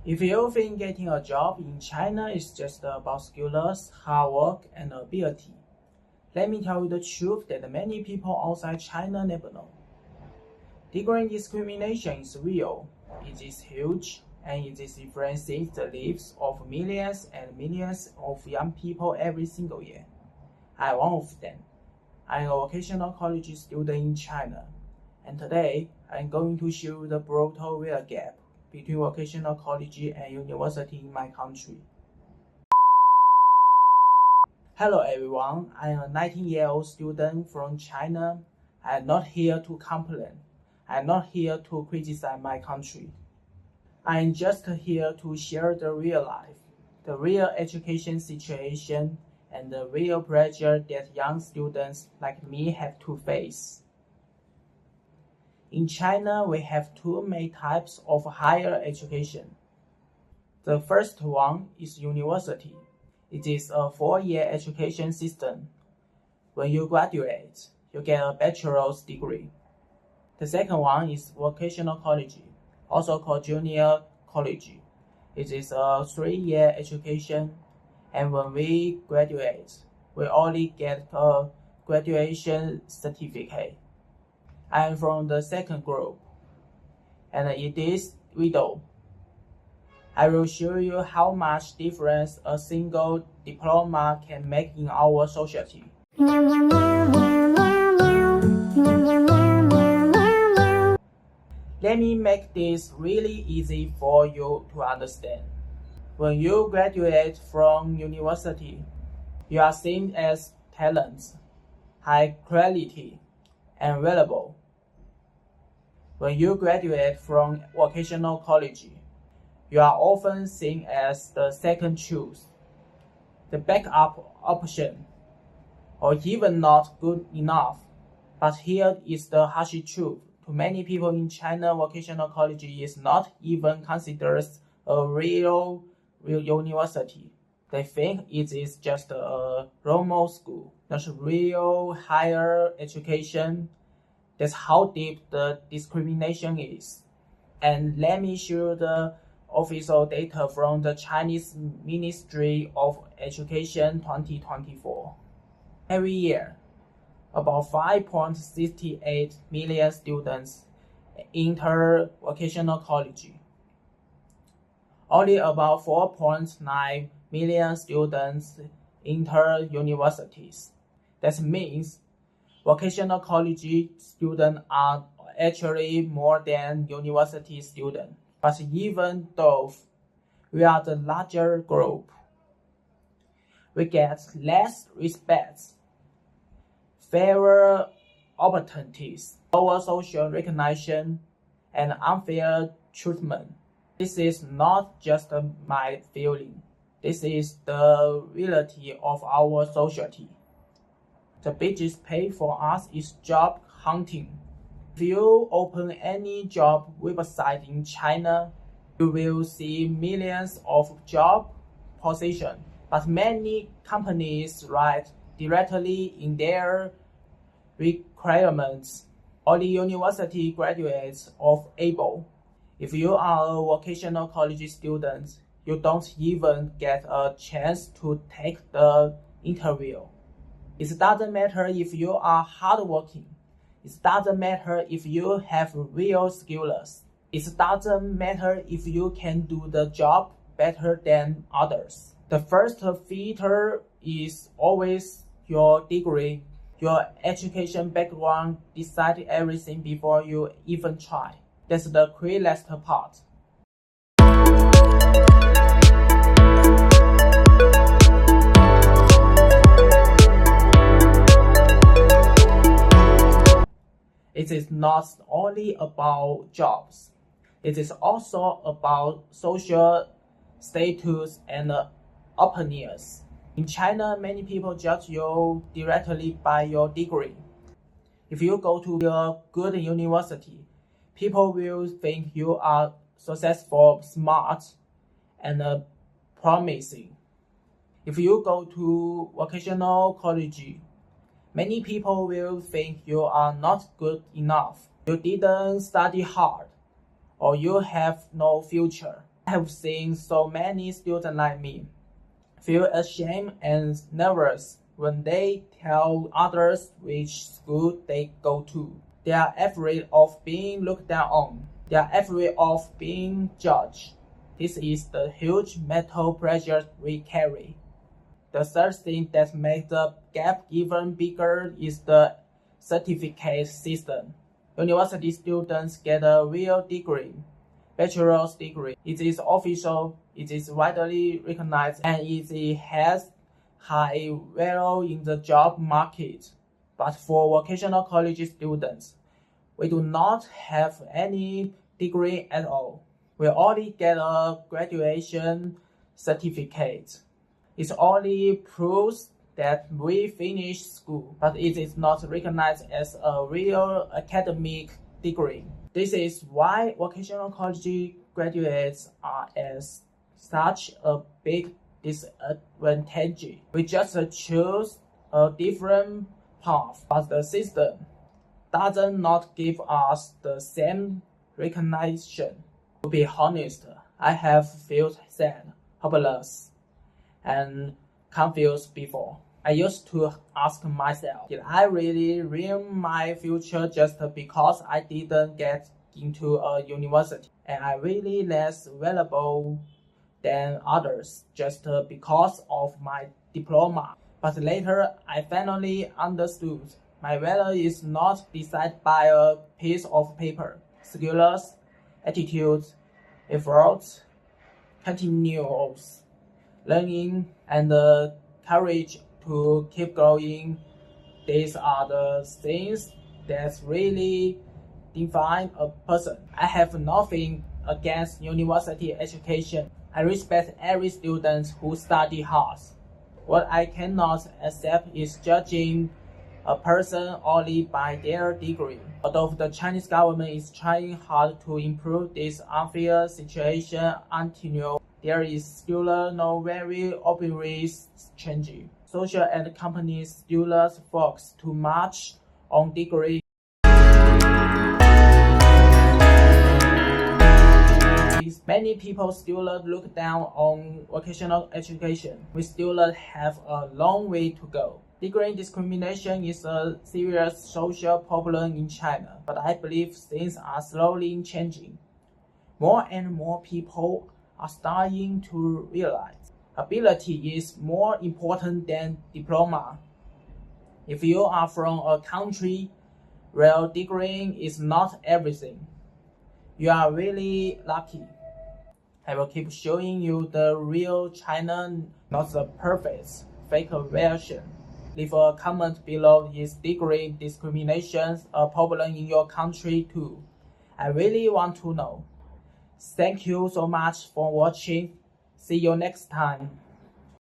If you think getting a job in China is just about skills, hard work, and ability, let me tell you the truth that many people outside China never know. Degree discrimination is real, it is huge, and it is influencing the lives of millions and millions of young people every single year. I'm one of them. I'm a vocational college student in China, and today I'm going to show you the brutal real gap between vocational college and university in my country. Hello everyone, I'm a 19-year-old student from China. I'm not here to complain. I'm not here to criticize my country. I'm just here to share the real life, the real education situation, and the real pressure that young students like me have to face. In China, we have two main types of higher education. The first one is university. It is a 4-year education system. When you graduate, you get a bachelor's degree. The second one is vocational college, also called junior college. It is a 3-year education, and when we graduate, we only get a graduation certificate. I am from the second group, and it is widow. I will show you how much difference a single diploma can make in our society. Let me make this really easy for you to understand. When you graduate from university, you are seen as talents, high quality, and valuable. When you graduate from vocational college, you are often seen as the second choice, the backup option, or even not good enough. But here is the harsh truth. To many people in China, vocational college is not even considered a real university. They think it is just a normal school, not real higher education. That's how deep the discrimination is. And let me show the official data from the Chinese Ministry of Education 2024. Every year, about 5.68 million students enter vocational college. Only about 4.9 million students enter universities. That means vocational college students are actually more than university students. But even though we are the larger group, we get less respect, fewer opportunities, lower social recognition, and unfair treatment. This is not just my feeling. This is the reality of our society. The biggest pay for us is job hunting. If you open any job website in China, you will see millions of job positions, but many companies write directly in their requirements only university graduates of able. If you are a vocational college student, you don't even get a chance to take the interview. It doesn't matter if you are hardworking. It doesn't matter if you have real skills. It doesn't matter if you can do the job better than others. The first filter is always your degree. Your education background decides everything before you even try. That's the cruelest part. It is not only about jobs. It is also about social status and opinions. In China, many people judge you directly by your degree. If you go to a good university, people will think you are successful, smart, and promising. If you go to vocational college, many people will think you are not good enough. You didn't study hard, or you have no future. I have seen so many students like me feel ashamed and nervous when they tell others which school they go to. They are afraid of being looked down on. They are afraid of being judged. This is the huge mental pressure we carry. The third thing that makes the gap even bigger is the certificate system. University students get a real degree, bachelor's degree. It is official, it is widely recognized, and it has high value in the job market. But for vocational college students, we do not have any degree at all. We only get a graduation certificate. It only proves that we finished school, but it is not recognized as a real academic degree. This is why vocational college graduates are as such a big disadvantage. We just choose a different path, but the system does not give us the same recognition. To be honest, I have felt sad, hopeless, and confused before. I used to ask myself, did I really ruin my future just because I didn't get into a university? Am I really less valuable than others just because of my diploma? But later, I finally understood my value is not decided by a piece of paper. Skills, attitude, effort, continuous learning, and the courage to keep growing. These are the things that really define a person. I have nothing against university education. I respect every student who study hard. What I cannot accept is judging a person only by their degree. Although the Chinese government is trying hard to improve this unfair situation until now, there is still no very obvious change. Social and companies still focus too much on degree. Many people still look down on vocational education. We still have a long way to go. Degree discrimination is a serious social problem in China, but I believe things are slowly changing. More and more people are starting to realize ability is more important than diploma. If you are from a country where degree is not everything, you are really lucky. I will keep showing you the real China, not the perfect, fake version. Leave a comment below. Is degree discrimination a problem in your country too? I really want to know. Thank you so much for watching. See you next time.